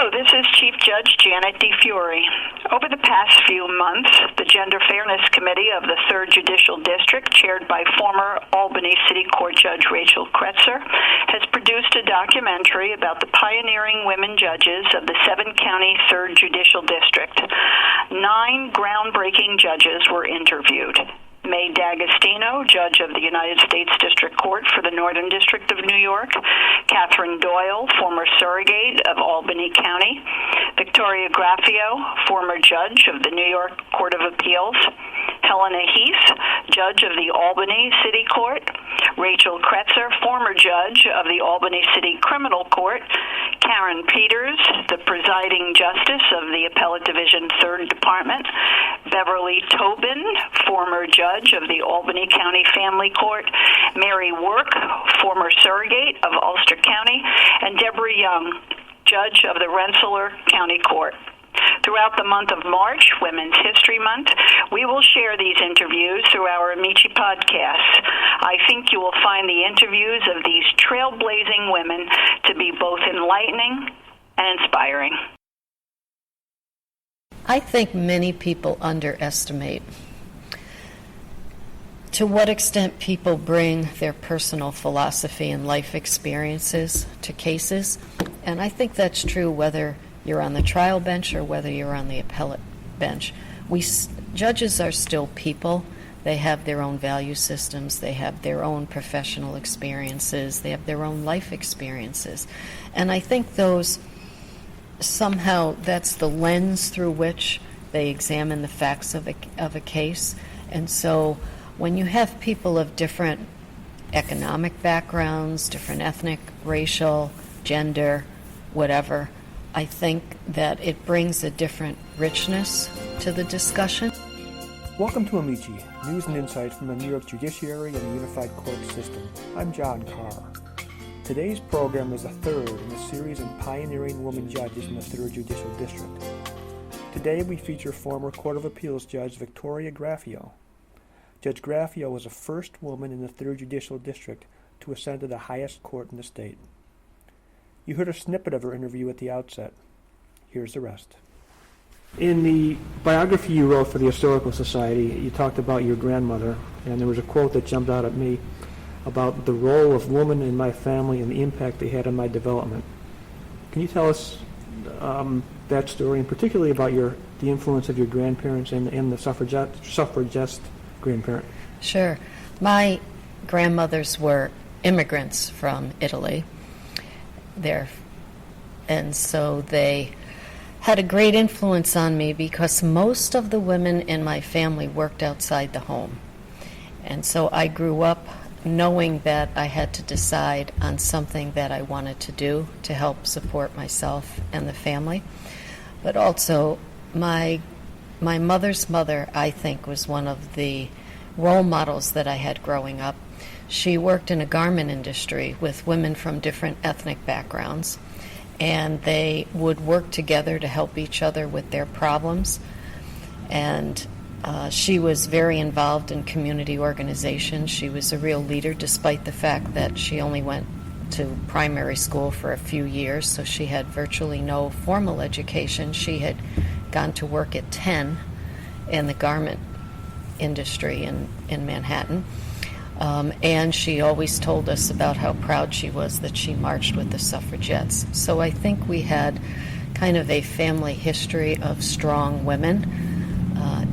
Hello, this is Chief Judge Janet DeFiore. Over the past few months, the Gender Fairness Committee of the 3rd Judicial District, chaired by former Albany City Court Judge Rachel Kretzer, has produced a documentary about the pioneering women judges of the 7-county 3rd Judicial District. 9 groundbreaking judges were interviewed. May D'Agostino, Judge of the United States District Court for the Northern District of New York, Catherine Doyle, former surrogate of Albany County, Victoria Graffeo, former Judge of the New York Court of Appeals, Helena Heath, Judge of the Albany City Court, Rachel Kretzer, former Judge of the Albany City Criminal Court, Karen Peters, the presiding Justice of the Appellate Division 3rd Department, Beverly Tobin, former Judge of the Albany County Family Court, Mary Work, former surrogate of Ulster County, and Deborah Young, Judge of the Rensselaer County Court. Throughout the month of March, Women's History Month, we will share these interviews through our Amici podcasts. I think you will find the interviews of these trailblazing women to be both enlightening and inspiring. I think many people underestimate to what extent people bring their personal philosophy and life experiences to cases. And I think that's true whether you're on the trial bench or whether you're on the appellate bench. Judges are still people. They have their own value systems. They have their own professional experiences. They have their own life experiences. And I think somehow that's the lens through which they examine the facts of a case. And so when you have people of different economic backgrounds, different ethnic, racial, gender, whatever, I think that it brings a different richness to the discussion. Welcome to Amici, news and insights from the New York judiciary and the unified court system. I'm John Carr. Today's program is the third in a series of pioneering women judges in the 3rd Judicial District. Today we feature former Court of Appeals Judge Victoria Graffeo. Judge Graffeo was the first woman in the 3rd Judicial District to ascend to the highest court in the state. You heard a snippet of her interview at the outset. Here's the rest. In the biography you wrote for the Historical Society, you talked about your grandmother, and there was a quote that jumped out at me about the role of women in my family and the impact they had on my development. Can you tell us that story, and particularly about the influence of your grandparents and the suffragist grandparent? Sure. My grandmothers were immigrants from Italy. And so they had a great influence on me because most of the women in my family worked outside the home. And so I grew up knowing that I had to decide on something that I wanted to do to help support myself and the family. But also, my mother's mother, I think, was one of the role models that I had growing up. She worked in a garment industry with women from different ethnic backgrounds, and they would work together to help each other with their problems. And she was very involved in community organizations. She was a real leader, despite the fact that she only went to primary school for a few years, so she had virtually no formal education. She had gone to work at 10 in the garment industry in Manhattan. And she always told us about how proud she was that she marched with the suffragettes. So I think we had kind of a family history of strong women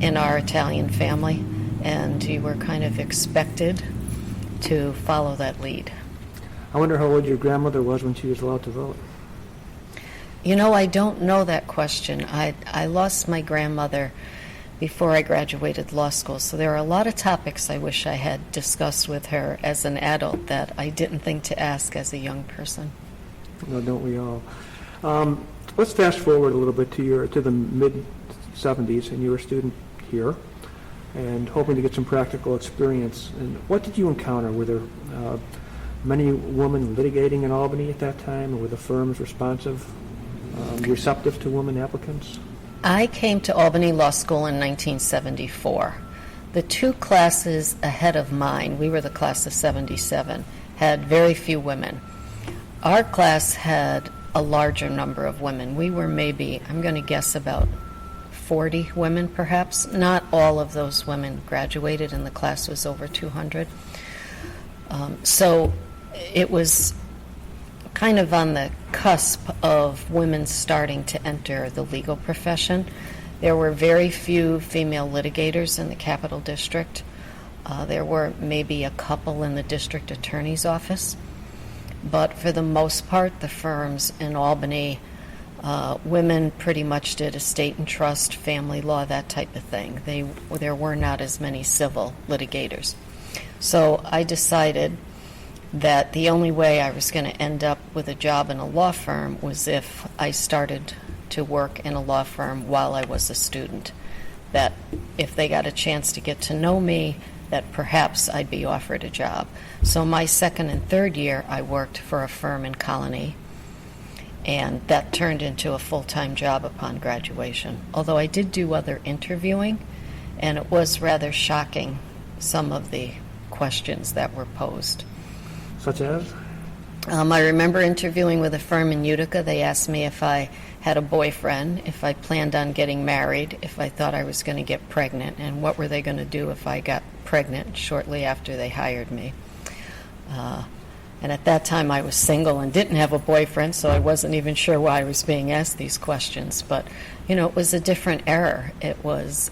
in our Italian family, and you were kind of expected to follow that lead. I wonder how old your grandmother was when she was allowed to vote. You know, I don't know that question. I lost my grandmother before I graduated law school, so there are a lot of topics I wish I had discussed with her as an adult that I didn't think to ask as a young person. No, don't we all? Let's fast forward a little bit to the mid-'70s, and you were a student here and hoping to get some practical experience. And what did you encounter? Were there many women litigating in Albany at that time, or were the firms responsive, receptive to women applicants? I came to Albany Law School in 1974. The 2 classes ahead of mine, we were the class of 77, had very few women. Our class had a larger number of women. We were maybe, I'm going to guess, about 40 women perhaps. Not all of those women graduated, and the class was over 200. So it was kind of on the cusp of women starting to enter the legal profession. There were very few female litigators in the Capital District. There were maybe a couple in the district attorney's office. But for the most part, the firms in Albany, women pretty much did estate and trust, family law, that type of thing. There were not as many civil litigators. So I decided that the only way I was going to end up with a job in a law firm was if I started to work in a law firm while I was a student. That if they got a chance to get to know me, that perhaps I'd be offered a job. So my second and third year, I worked for a firm in Colony, and that turned into a full-time job upon graduation. Although I did do other interviewing, and it was rather shocking, some of the questions that were posed. Such as? I remember interviewing with a firm in Utica. They asked me if I had a boyfriend, if I planned on getting married, if I thought I was going to get pregnant, and what were they going to do if I got pregnant shortly after they hired me. And at that time I was single and didn't have a boyfriend, so I wasn't even sure why I was being asked these questions. But, you know, it was a different era. It was,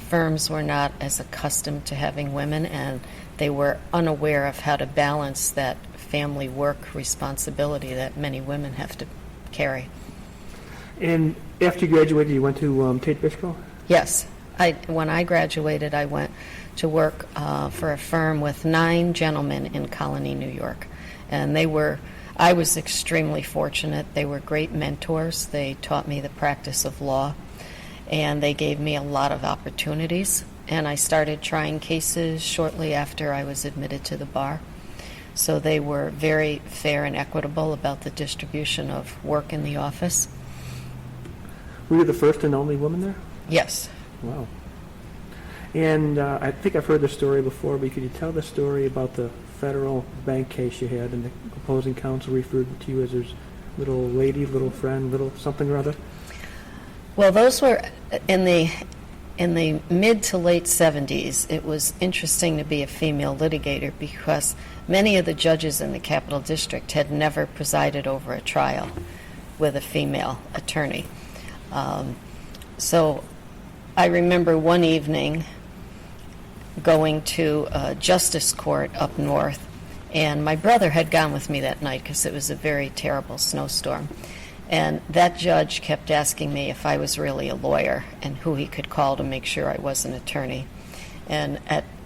firms were not as accustomed to having women, and they were unaware of how to balance that family work responsibility that many women have to carry. And after you graduated, you went to Tate Biscoe? Yes. When I graduated, I went to work for a firm with 9 gentlemen in Colony, New York. And I was extremely fortunate. They were great mentors. They taught me the practice of law, and they gave me a lot of opportunities. And I started trying cases shortly after I was admitted to the bar. So they were very fair and equitable about the distribution of work in the office. Were you the first and only woman there? Yes. Wow. And I think I've heard the story before, but could you tell the story about the federal bank case you had, and the opposing counsel referred to you as his little lady, little friend, little something or other? Well, those were in the mid to late 70s. It was interesting to be a female litigator because many of the judges in the Capital District had never presided over a trial with a female attorney. So I remember one evening going to a justice court up north, and my brother had gone with me that night because it was a very terrible snowstorm. And that judge kept asking me if I was really a lawyer and who he could call to make sure I was an attorney. And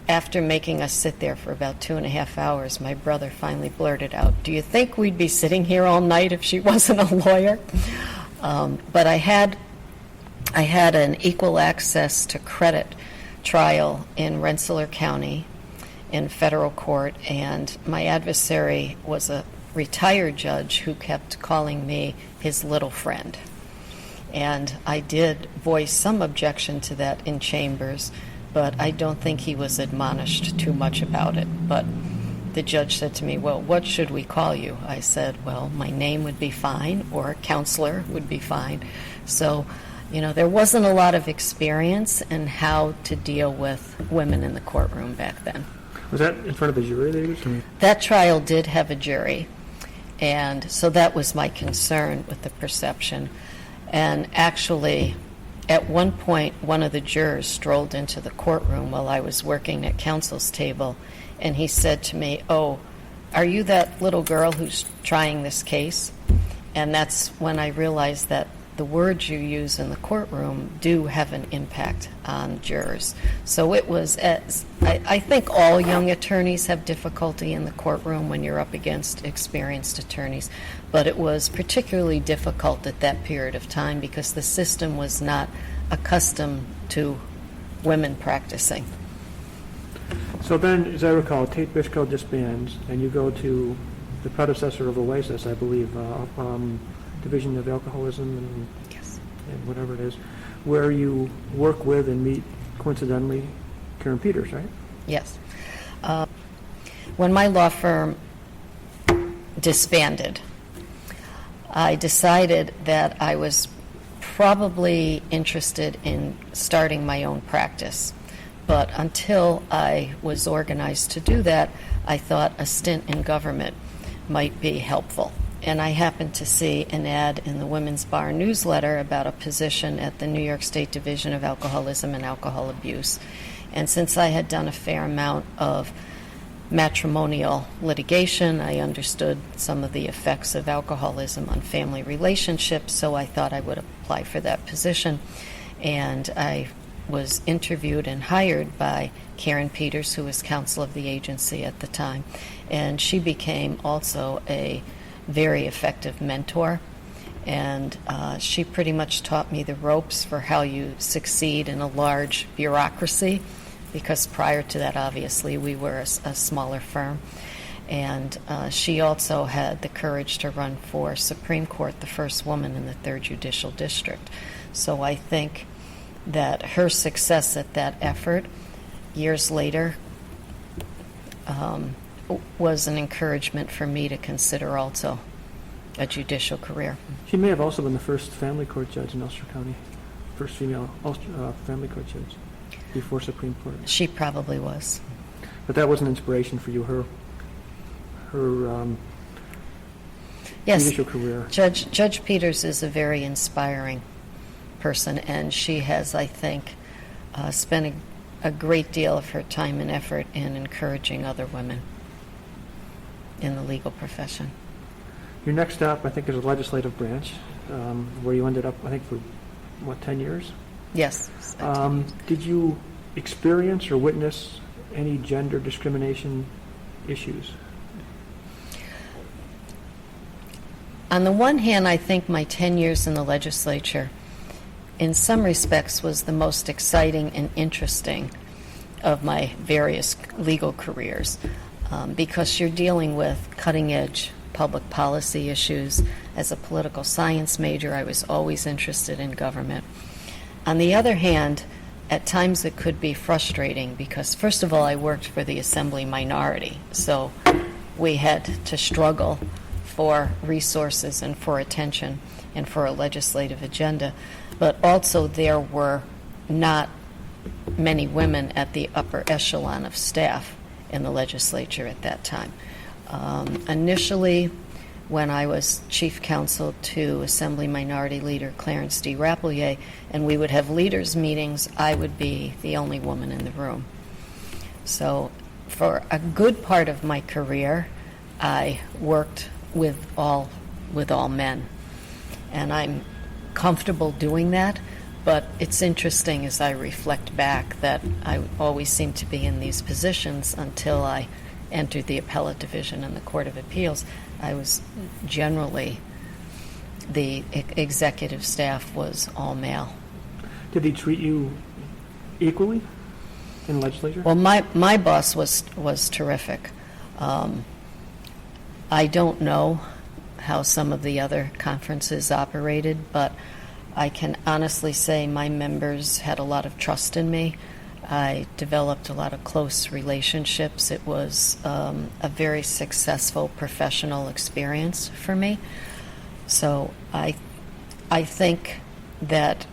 after making us sit there for about 2.5 hours, my brother finally blurted out, "Do you think we'd be sitting here all night if she wasn't a lawyer?" But I had an equal access to credit trial in Rensselaer County in federal court, and my adversary was a retired judge who kept calling me his little friend. And I did voice some objection to that in chambers, but I don't think he was admonished too much about it. But the judge said to me, "Well, what should we call you?" I said, "Well, my name would be fine, or counselor would be fine." So, you know, there wasn't a lot of experience in how to deal with women in the courtroom back then. Was that in front of the jury they used? That trial did have a jury, and so that was my concern with the perception. And actually, at one point, one of the jurors strolled into the courtroom while I was working at counsel's table, and he said to me, "Oh, are you that little girl who's trying this case?" And that's when I realized that the words you use in the courtroom do have an impact on jurors. So it was, I think all young attorneys have difficulty in the courtroom when you're up against experienced attorneys, but it was particularly difficult at that period of time because the system was not accustomed to women practicing. So then, as I recall, Tate Biscoe disbands, and you go to the predecessor of Oasis, I believe, Division of Alcoholism Yes. and whatever it is, where you work with and meet, coincidentally, Karen Peters, right? Yes. When my law firm disbanded, I decided that I was probably interested in starting my own practice. But until I was organized to do that, I thought a stint in government might be helpful. And I happened to see an ad in the Women's Bar newsletter about a position at the New York State Division of Alcoholism and Alcohol Abuse. And since I had done a fair amount of matrimonial litigation, I understood some of the effects of alcoholism on family relationships, so I thought I would apply for that position. And I was interviewed and hired by Karen Peters, who was counsel of the agency at the time. And she became also a very effective mentor. And she pretty much taught me the ropes for how you succeed in a large bureaucracy, because prior to that, obviously, we were a smaller firm. And she also had the courage to run for Supreme Court, the first woman in the 3rd Judicial District. So I think that her success at that effort, years later, was an encouragement for me to consider also a judicial career. She may have also been the first family court judge in Ulster County, first female family court judge before Supreme Court. She probably was. But that was an inspiration for you, her Yes, judicial career. Judge Peters is a very inspiring person, and she has, I think, spent a great deal of her time and effort in encouraging other women in the legal profession. Your next stop, I think, is a legislative branch, where you ended up, I think, for, 10 years? Yes. Did you experience or witness any gender discrimination issues? On the one hand, I think my 10 years in the legislature, in some respects, was the most exciting and interesting of my various legal careers, because you're dealing with cutting-edge public policy issues. As a political science major, I was always interested in government. On the other hand, at times it could be frustrating because, first of all, I worked for the Assembly minority, so we had to struggle for resources and for attention and for a legislative agenda. But also there were not many women at the upper echelon of staff in the legislature at that time. Initially, when I was chief counsel to Assembly Minority Leader Clarence D. Rapelier, and we would have leaders' meetings, I would be the only woman in the room. So for a good part of my career, I worked with all men. And I'm comfortable doing that, but it's interesting as I reflect back that I always seemed to be in these positions until I entered the appellate division in the Court of Appeals. I was generally, the executive staff was all male. Did he treat you equally in the legislature? Well, my boss was terrific. I don't know how some of the other conferences operated, but I can honestly say my members had a lot of trust in me. I developed a lot of close relationships. It was a very successful professional experience for me. So I think that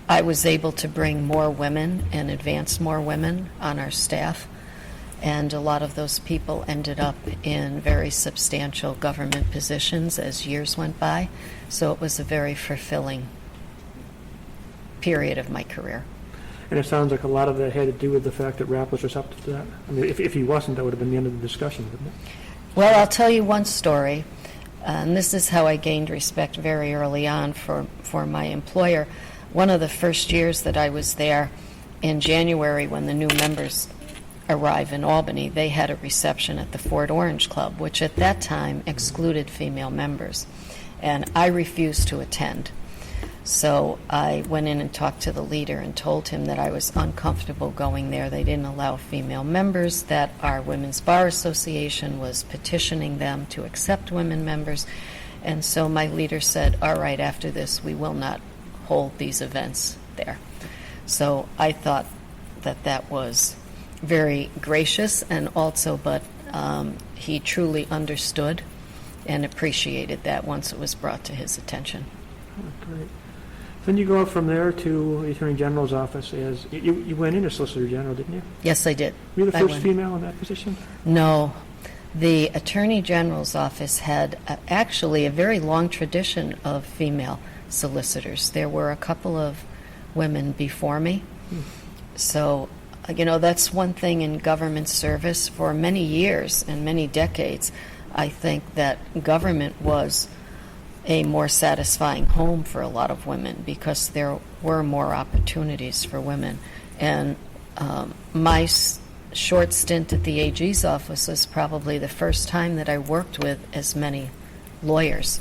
I was able to bring more women and advance more women on our staff. And a lot of those people ended up in very substantial government positions as years went by. So it was a very fulfilling period of my career. And it sounds like a lot of that had to do with the fact that Rapp was receptive to that. I mean, if he wasn't, that would have been the end of the discussion, wouldn't it? Well, I'll tell you one story, and this is how I gained respect very early on for my employer. One of the first years that I was there, in January, when the new members arrive in Albany, they had a reception at the Fort Orange Club, which at that time excluded female members, and I refused to attend. So I went in and talked to the leader and told him that I was uncomfortable going there. They didn't allow female members, that our Women's Bar Association was petitioning them to accept women members. And so my leader said, all right, after this, we will not hold these events there. So I thought that that was very gracious, and also, but he truly understood and appreciated that once it was brought to his attention. Oh, great. Then you go up from there to the Attorney General's office as, you went in as Solicitor General, didn't you? Yes, I did. Were you the I first went. female in that position? No. The Attorney General's office had actually a very long tradition of female solicitors. There were a couple of women before me. So, that's one thing in government service. For many years and many decades, I think that government was a more satisfying home for a lot of women because there were more opportunities for women. And my short stint at the AG's office was probably the first time that I worked with as many lawyers.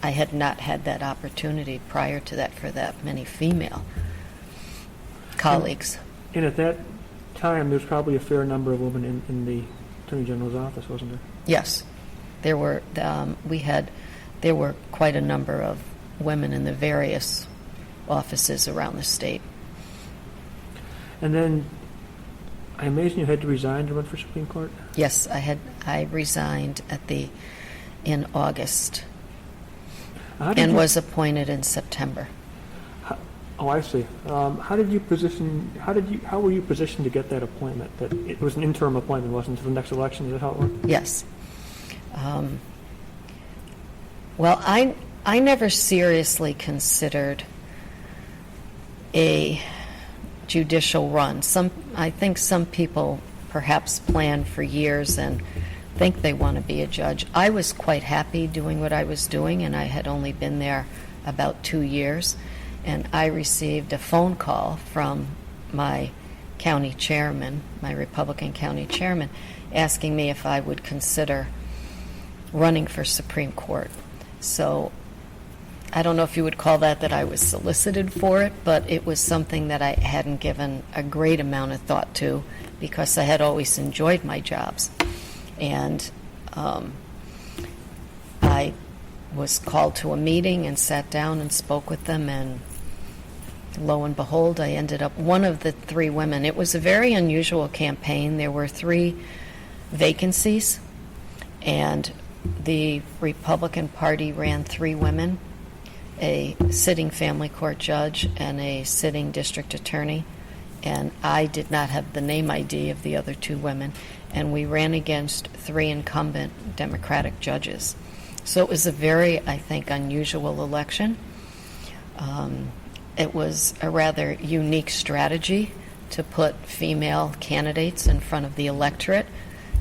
I had not had that opportunity prior to that for that many female colleagues. And at that time, there was probably a fair number of women in the Attorney General's office, wasn't there? Yes, there were. There were quite a number of women in the various offices around the state. And then, I imagine you had to resign to run for Supreme Court? Yes, I resigned in August and was appointed in September. Oh, I see. How were you positioned to get that appointment? That it was an interim appointment, wasn't it, to the next election? Is that how it worked? Yes. Well, I never seriously considered a judicial run. I think some people perhaps plan for years and think they want to be a judge. I was quite happy doing what I was doing, and I had only been there about 2 years. And I received a phone call from my county chairman, my Republican county chairman, asking me if I would consider running for Supreme Court. So I don't know if you would call that I was solicited for it, but it was something that I hadn't given a great amount of thought to because I had always enjoyed my jobs. And I was called to a meeting and sat down and spoke with them, and lo and behold, I ended up one of the 3 women. It was a very unusual campaign. There were 3 vacancies, and the Republican Party ran 3 women, a sitting family court judge and a sitting district attorney, and I did not have the name ID of the other 2 women, and we ran against 3 incumbent Democratic judges. So it was a very, I think, unusual election. It was a rather unique strategy to put female candidates in front of the electorate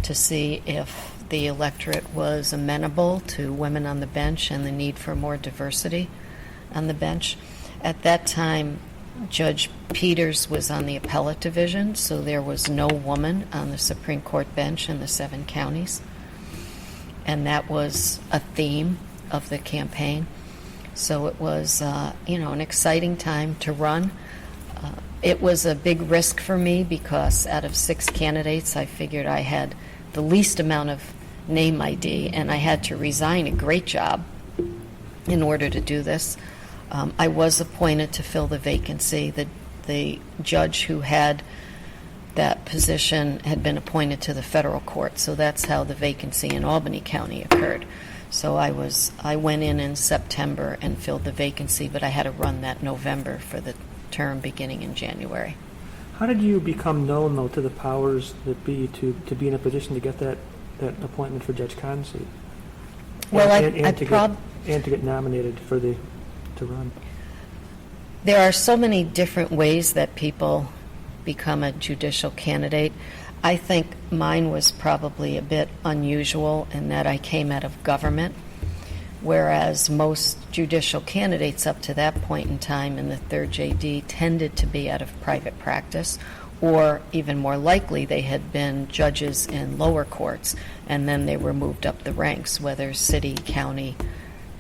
to see if the electorate was amenable to women on the bench and the need for more diversity on the bench. At that time, Judge Peters was on the appellate division, so there was no woman on the Supreme Court bench in the 7 counties. And that was a theme of the campaign. So it was, an exciting time to run. It was a big risk for me because out of 6 candidates, I figured I had the least amount of name ID, and I had to resign a great job in order to do this. I was appointed to fill the vacancy. The judge who had that position had been appointed to the federal court, so that's how the vacancy in Albany County occurred. So I went in September and filled the vacancy, but I had to run that November for the term beginning in January. How did you become known, though, to the powers that be to be in a position to get that appointment for Judge Kahn's seat? Well, and to get nominated to run? There are so many different ways that people become a judicial candidate. I think mine was probably a bit unusual in that I came out of government, whereas most judicial candidates up to that point in time in the 3rd JD tended to be out of private practice, or even more likely they had been judges in lower courts and then they were moved up the ranks, whether city, county,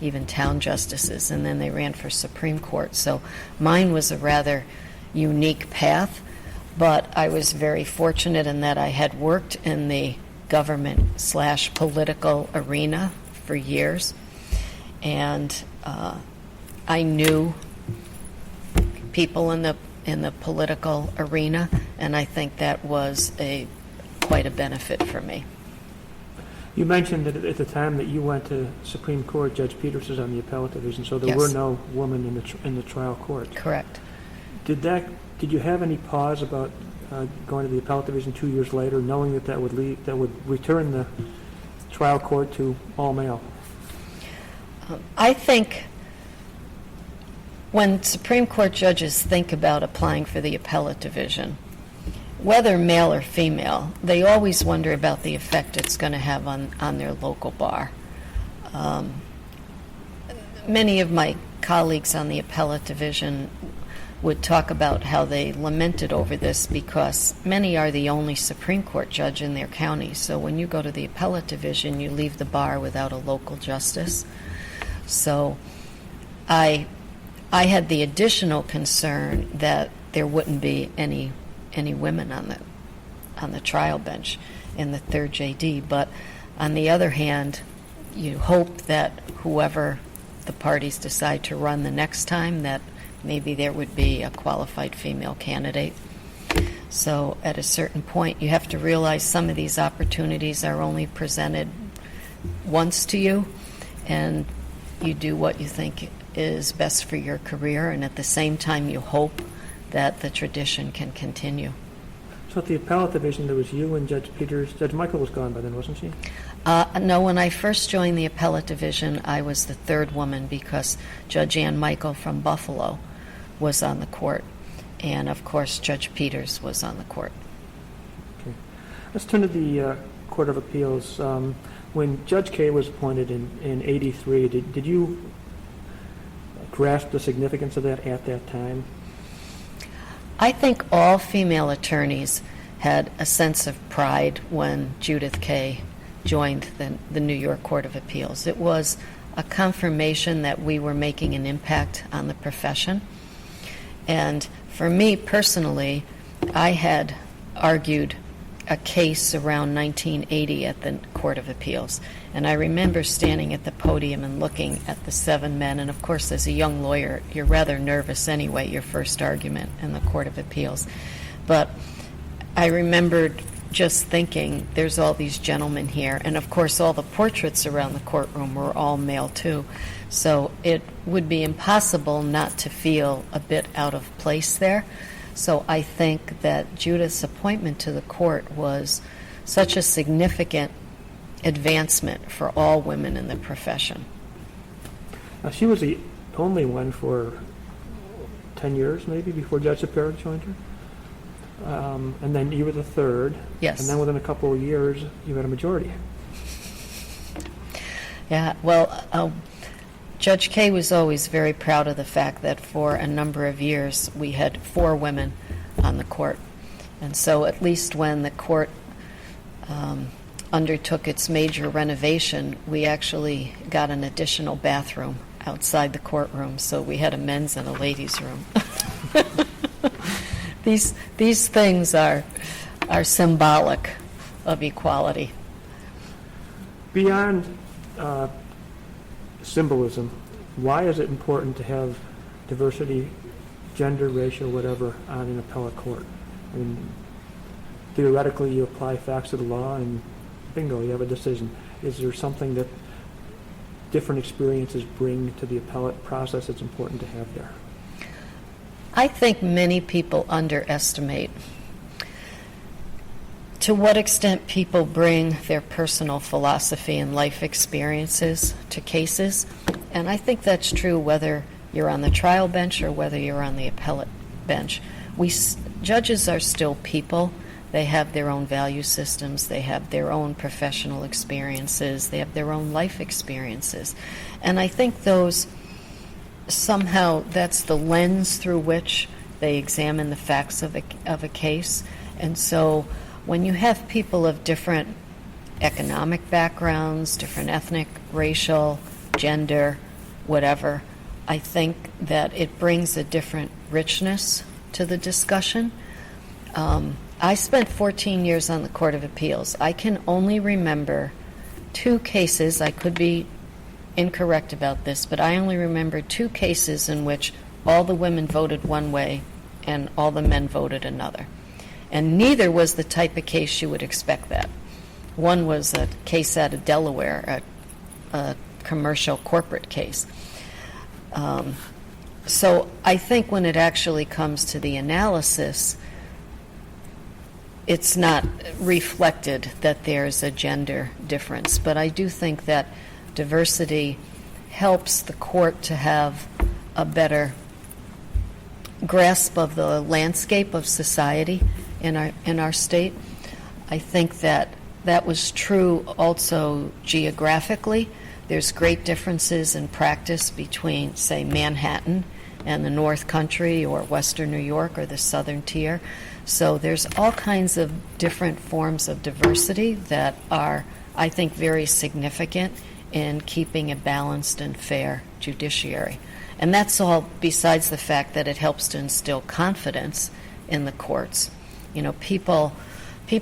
even town justices, and then they ran for Supreme Court. So mine was a rather unique path, but I was very fortunate in that I had worked in the government/political arena for years, and I knew people in the political arena, and I think that was quite a benefit for me. You mentioned that at the time that you went to Supreme Court, Judge Peters was on the appellate division, so there Yes. were no women in the trial court. Correct. Did you have any pause about going to the appellate division 2 years later, knowing that would return the trial court to all male? I think when Supreme Court judges think about applying for the appellate division, whether male or female, they always wonder about the effect it's going to have on their local bar. Many of my colleagues on the appellate division would talk about how they lamented over this because many are the only Supreme Court judge in their county. So when you go to the appellate division, you leave the bar without a local justice. So I had the additional concern that there wouldn't be any women on the trial bench in the third JD. But on the other hand, you hope that whoever the parties decide to run the next time, that maybe there would be a qualified female candidate. So at a certain point, you have to realize some of these opportunities are only presented once to you, and you do what you think is best for your career, and at the same time you hope that the tradition can continue. So at the appellate division, there was you and Judge Peters. Judge Michael was gone by then, wasn't she? No, when I first joined the appellate division, I was the third woman because Judge Ann Michael from Buffalo was on the court, and of course Judge Peters was on the court. Okay. Let's turn to the Court of Appeals. When Judge Kay was appointed in 83, did you grasp the significance of that at that time? I think all female attorneys had a sense of pride when Judith Kay joined the New York Court of Appeals. It was a confirmation that we were making an impact on the profession. And for me personally, I had argued a case around 1980 at the Court of Appeals. And I remember standing at the podium and looking at the 7 men. And of course, as a young lawyer, you're rather nervous anyway, your first argument in the Court of Appeals. But I remembered just thinking, there's all these gentlemen here. And of course, all the portraits around the courtroom were all male too. So it would be impossible not to feel a bit out of place there. So I think that Judith's appointment to the court was such a significant advancement for all women in the profession. Now, she was the only one for 10 years, maybe, before Judge Shapiro joined her. And then you were the third. Yes. And then within a couple of years, you had a majority. Yeah, well, Judge Kay was always very proud of the fact that for a number of years we had 4 women on the court. And so at least when the court undertook its major renovation, we actually got an additional bathroom outside the courtroom, so we had a men's and a ladies' room. These things are symbolic of equality. Beyond symbolism, why is it important to have diversity, gender, racial, whatever, on an appellate court? I mean, theoretically, you apply facts to the law and bingo, you have a decision. Is there something that different experiences bring to the appellate process that's important to have there? I think many people underestimate to what extent people bring their personal philosophy and life experiences to cases. And I think that's true whether you're on the trial bench or whether you're on the appellate bench. Judges are still people. They have their own value systems. They have their own professional experiences. They have their own life experiences. And I think somehow that's the lens through which they examine the facts of a case. And so when you have people of different economic backgrounds, different ethnic, racial, gender, whatever, I think that it brings a different richness to the discussion. I spent 14 years on the Court of Appeals. I can only remember 2 cases. I could be incorrect about this, but I only remember 2 cases in which all the women voted one way and all the men voted another. And neither was the type of case you would expect that. One was a case out of Delaware, a commercial corporate case. So I think when it actually comes to the analysis, it's not reflected that there's a gender difference. But I do think that diversity helps the court to have a better grasp of the landscape of society in our state. I think that was true also geographically. There's great differences in practice between, say, Manhattan and the North Country, or Western New York, or the Southern Tier. So there's all kinds of different forms of diversity that are, I think, very significant in keeping a balanced and fair judiciary. And that's all besides the fact that it helps to instill confidence in the courts. You know, people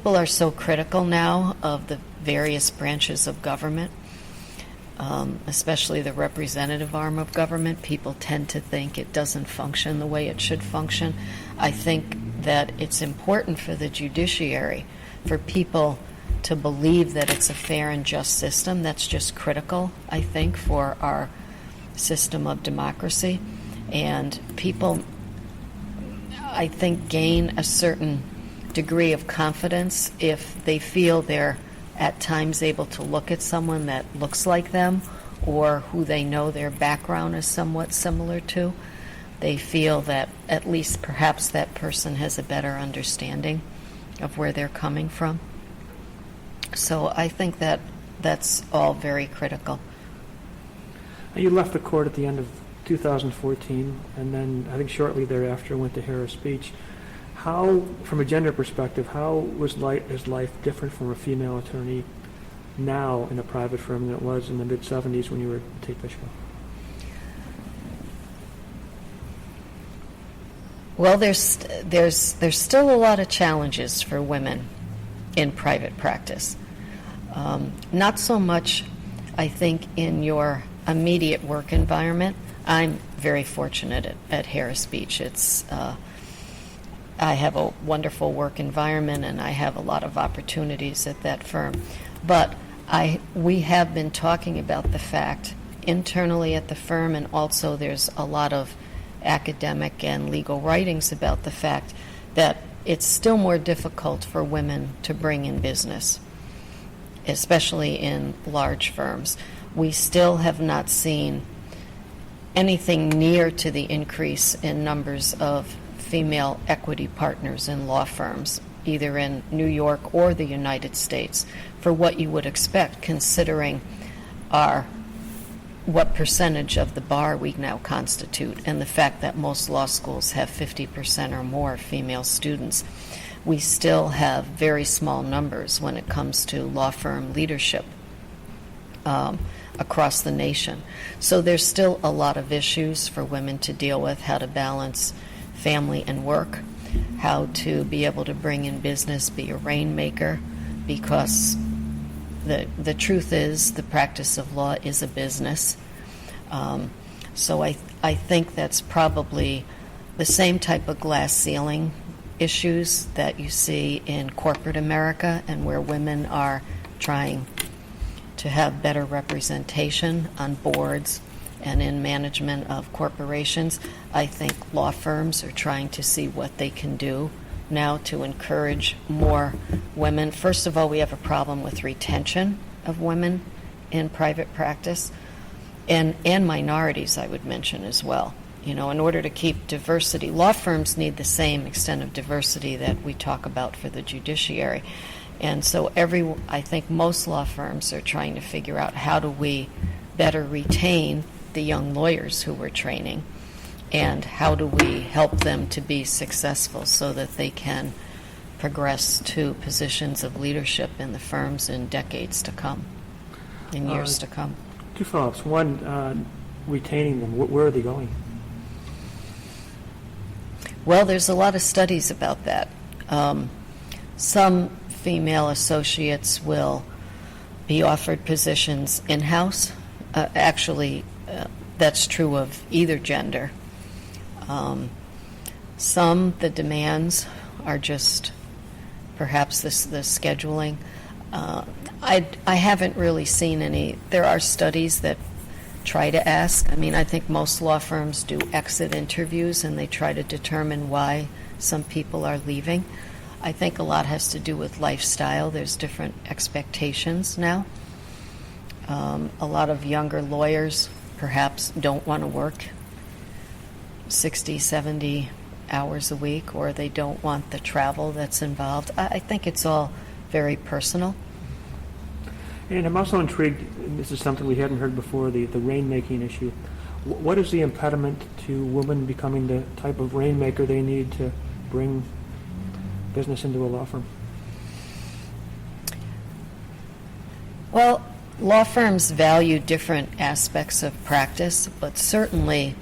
are so critical now of the various branches of government, especially the representative arm of government. People tend to think it doesn't function the way it should function. I think that it's important for the judiciary, for people to believe that it's a fair and just system. That's just critical, I think, for our system of democracy. And people, I think, gain a certain degree of confidence if they feel they're at times able to look at someone that looks like them, or who they know their background is somewhat similar to. They feel that at least perhaps that person has a better understanding of where they're coming from. So I think that that's all very critical. You left the court at the end of 2014, and then I think shortly thereafter went to Harris Beach. How, from a gender perspective, how is life different from a female attorney now in a private firm than it was in the mid-'70s when you were at Tate Fishkill? Well, there's still a lot of challenges for women in private practice. Not so much, I think, in your immediate work environment. I'm very fortunate at Harris Beach. I have a wonderful work environment, and I have a lot of opportunities at that firm. But we have been talking about the fact internally at the firm, and also there's a lot of academic and legal writings about the fact that it's still more difficult for women to bring in business, especially in large firms. We still have not seen anything near to the increase in numbers of female equity partners in law firms, either in New York or the United States, for what you would expect, considering what percentage of the bar we now constitute, and the fact that most law schools have 50% or more female students. We still have very small numbers when it comes to law firm leadership across the nation. So there's still a lot of issues for women to deal with: how to balance family and work, how to be able to bring in business, be a rainmaker, because the truth is the practice of law is a business. So I think that's probably the same type of glass ceiling issues that you see in corporate America, and where women are trying to have better representation on boards and in management of corporations. I think law firms are trying to see what they can do now to encourage more women. First of all, we have a problem with retention of women in private practice, and minorities, I would mention as well. You know, in order to keep diversity, law firms need the same extent of diversity that we talk about for the judiciary. And so I think most law firms are trying to figure out, how do we better retain the young lawyers who we're training, and how do we help them to be successful so that they can progress to positions of leadership in the firms in decades to come, in years to come. Two follow-ups. One, retaining them. Where are they going? Well, there's a lot of studies about that. Some female associates will be offered positions in-house. Actually, that's true of either gender. Some, the demands are just perhaps the scheduling. I haven't really seen any. There are studies that try to ask. I mean, I think most law firms do exit interviews and they try to determine why some people are leaving. I think a lot has to do with lifestyle. There's different expectations now. A lot of younger lawyers perhaps don't want to work 60, 70 hours a week, or they don't want the travel that's involved. I think it's all very personal. And I'm also intrigued, and this is something we hadn't heard before, the rainmaking issue. What is the impediment to women becoming the type of rainmaker they need to bring business into a law firm? Well, law firms value different aspects of practice, but certainly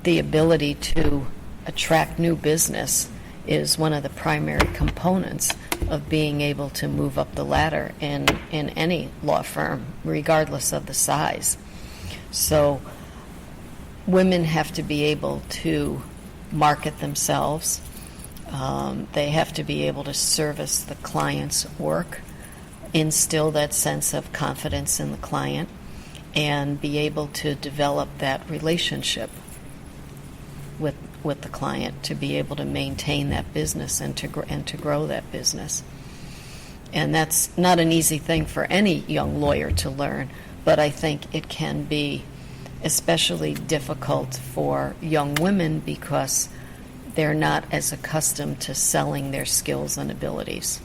the ability to attract new business is one of the primary components of being able to move up the ladder in any law firm, regardless of the size. So women have to be able to market themselves. They have to be able to service the client's work, instill that sense of confidence in the client, and be able to develop that relationship with the client, to be able to maintain that business and to grow that business. And that's not an easy thing for any young lawyer to learn, but I think it can be especially difficult for young women because they're not as accustomed to selling their skills and abilities.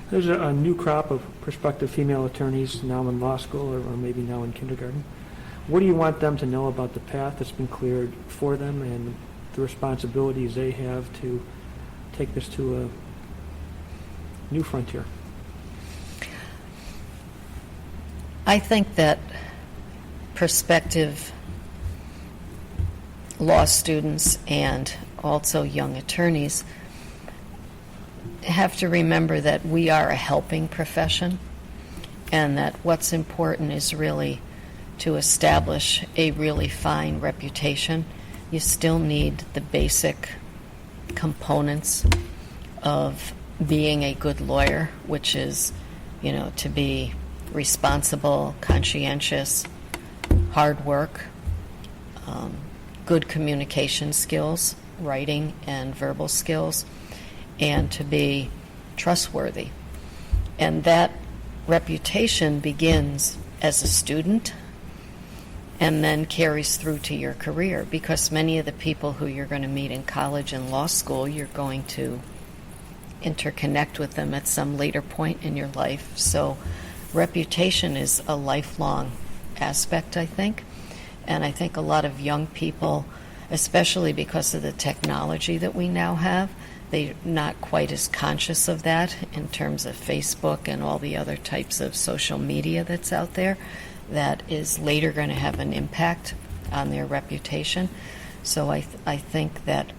There's a new crop of prospective female attorneys now in law school or maybe now in kindergarten. What do you want them to know about the path that's been cleared for them and the responsibilities they have to take this to a new frontier? I think that prospective law students and also young attorneys have to remember that we are a helping profession, and that what's important is really to establish a really fine reputation. You still need the basic components of being a good lawyer, which is, to be responsible, conscientious, hard work, good communication skills, writing and verbal skills, and to be trustworthy. And that reputation begins as a student and then carries through to your career, because many of the people who you're going to meet in college and law school, you're going to interconnect with them at some later point in your life. So reputation is a lifelong aspect, I think. And I think a lot of young people, especially because of the technology that we now have, they're not quite as conscious of that in terms of Facebook and all the other types of social media that's out there that is later going to have an impact on their reputation. So I think that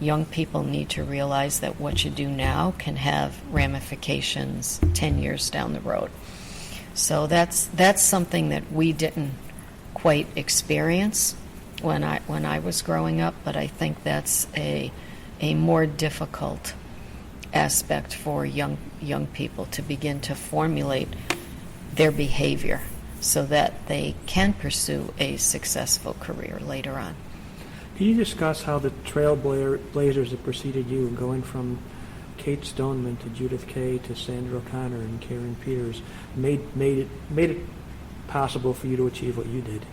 young people need to realize that what you do now can have ramifications 10 years down the road. So that's something that we didn't quite experience when I was growing up, but I think that's a more difficult aspect for young people to begin to formulate their behavior so that they can pursue a successful career later on. Can you discuss how the trailblazers that preceded you, going from Kate Stoneman to Judith Kay to Sandra O'Connor and Karen Peters, made it possible for you to achieve what you did?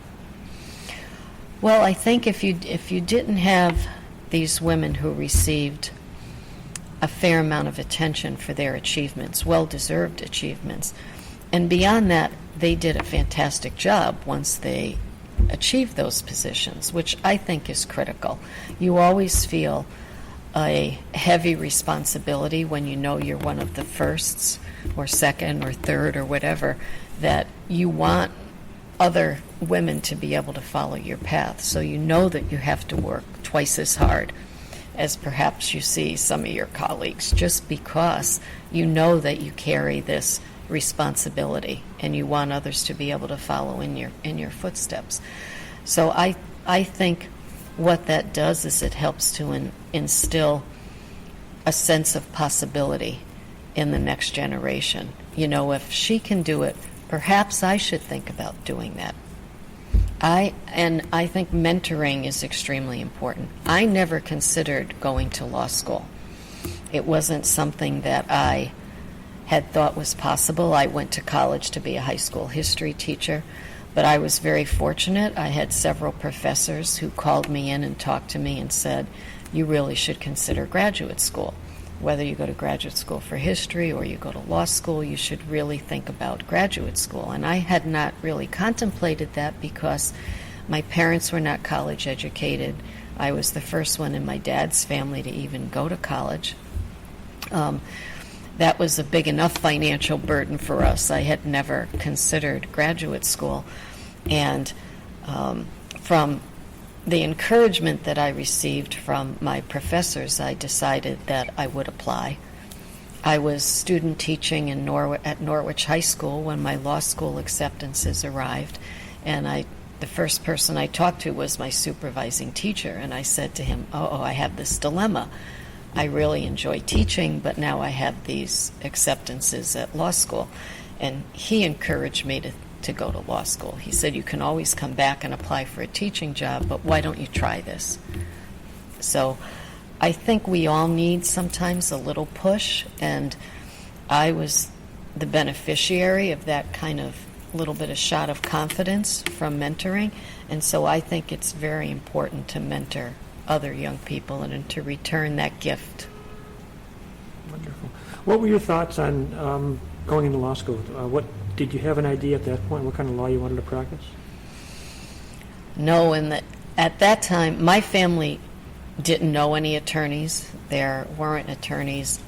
Well, I think if you didn't have these women who received a fair amount of attention for their achievements, well-deserved achievements, and beyond that, they did a fantastic job once they achieved those positions, which I think is critical. You always feel a heavy responsibility when you know you're one of the firsts or second or third or whatever, that you want other women to be able to follow your path. So you know that you have to work twice as hard as perhaps you see some of your colleagues, just because you know that you carry this responsibility and you want others to be able to follow in your footsteps. So I think what that does is it helps to instill a sense of possibility in the next generation. You know, if she can do it, perhaps I should think about doing that. I think mentoring is extremely important. I never considered going to law school. It wasn't something that I had thought was possible. I went to college to be a high school history teacher, but I was very fortunate. I had several professors who called me in and talked to me and said, you really should consider graduate school. Whether you go to graduate school for history or you go to law school, you should really think about graduate school. And I had not really contemplated that because my parents were not college educated. I was the first one in my dad's family to even go to college. That was a big enough financial burden for us. I had never considered graduate school. And from the encouragement that I received from my professors, I decided that I would apply. I was student teaching in at Norwich High School when my law school acceptances arrived, and the first person I talked to was my supervising teacher, and I said to him, I have this dilemma. I really enjoy teaching, but now I have these acceptances at law school. And he encouraged me to go to law school. He said, you can always come back and apply for a teaching job, but why don't you try this? So I think we all need sometimes a little push, and I was the beneficiary of that kind of little bit of shot of confidence from mentoring, and so I think it's very important to mentor other young people and to return that gift. Wonderful. What were your thoughts on going into law school? Did you have an idea at that point what kind of law you wanted to practice? No, at that time, my family didn't know any attorneys. There weren't attorneys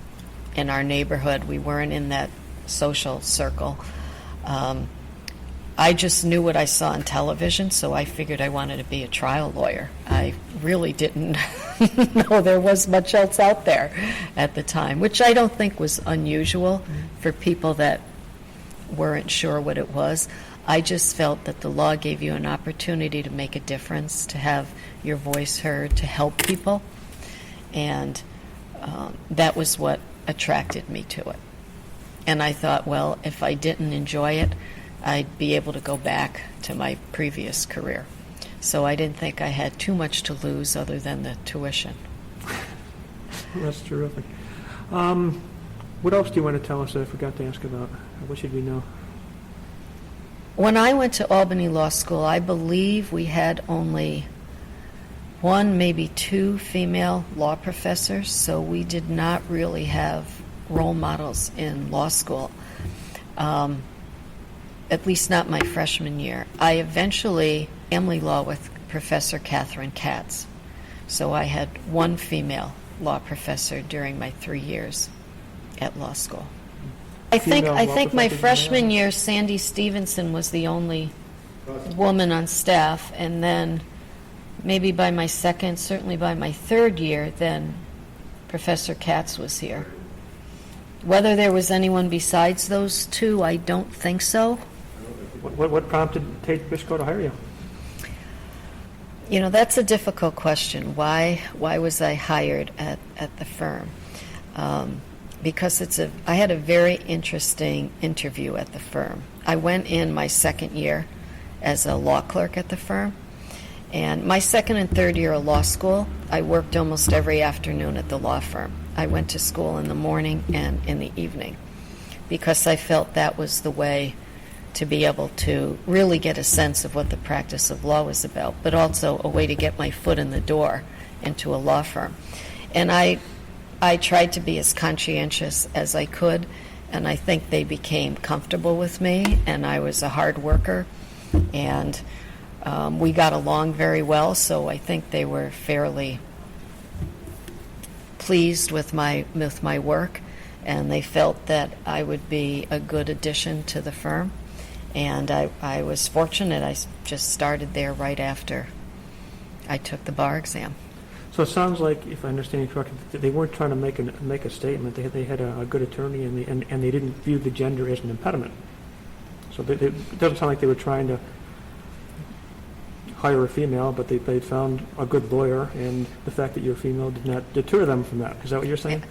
in our neighborhood. We weren't in that social circle. I just knew what I saw on television, so I figured I wanted to be a trial lawyer. I really didn't know there was much else out there at the time, which I don't think was unusual for people that weren't sure what it was. I just felt that the law gave you an opportunity to make a difference, to have your voice heard, to help people, and that was what attracted me to it. And I thought, well, if I didn't enjoy it, I'd be able to go back to my previous career. So I didn't think I had too much to lose other than the tuition. That's terrific. What else do you want to tell us that I forgot to ask about? What should we know? When I went to Albany Law School, I believe we had only one, maybe two female law professors, so we did not really have role models in law school. At least not my freshman year. I eventually family law with Professor Catherine Katz. So I had one female law professor during my 3 years at law school. I think my freshman year, Sandy Stevenson was the only woman on staff, and then maybe by my second, certainly by my third year, then Professor Katz was here. Whether there was anyone besides those two, I don't think so. What prompted Tate Briscoe to hire you? You know, that's a difficult question. Why was I hired at the firm? Because I had a very interesting interview at the firm. I went in my second year as a law clerk at the firm, and my second and third year of law school, I worked almost every afternoon at the law firm. I went to school in the morning and in the evening because I felt that was the way to be able to really get a sense of what the practice of law was about, but also a way to get my foot in the door into a law firm. And I tried to be as conscientious as I could, and I think they became comfortable with me, and I was a hard worker, and we got along very well, so I think they were fairly pleased with my work, and they felt that I would be a good addition to the firm. And I was fortunate. I just started there right after I took the bar exam. So it sounds like, if I understand you correctly, they weren't trying to make a statement. They had a good attorney, and they didn't view the gender as an impediment. So it doesn't sound like they were trying to hire a female, but they found a good lawyer, and the fact that you're female did not deter them from that. Is that what you're saying?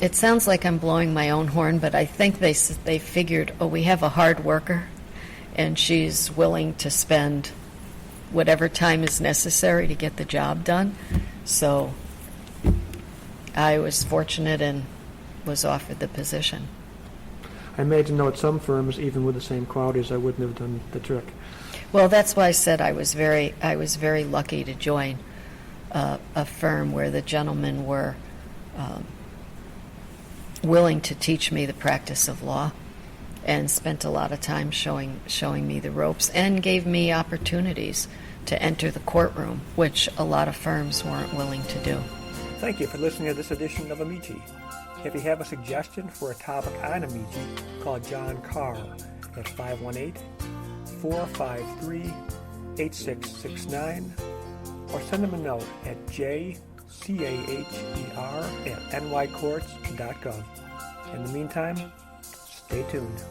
It sounds like I'm blowing my own horn, but I think they figured, oh, we have a hard worker, and she's willing to spend whatever time is necessary to get the job done. So I was fortunate and was offered the position. I imagine, though, at some firms, even with the same qualities, I wouldn't have done the trick. Well, that's why I said I was very lucky to join a firm where the gentlemen were willing to teach me the practice of law, and spent a lot of time showing me the ropes, and gave me opportunities to enter the courtroom, which a lot of firms weren't willing to do. Thank you for listening to this edition of Amici. If you have a suggestion for a topic on Amici, call John Carr at 518-453-8669, or send him a note at jcaher@nycourts.gov. In the meantime, stay tuned.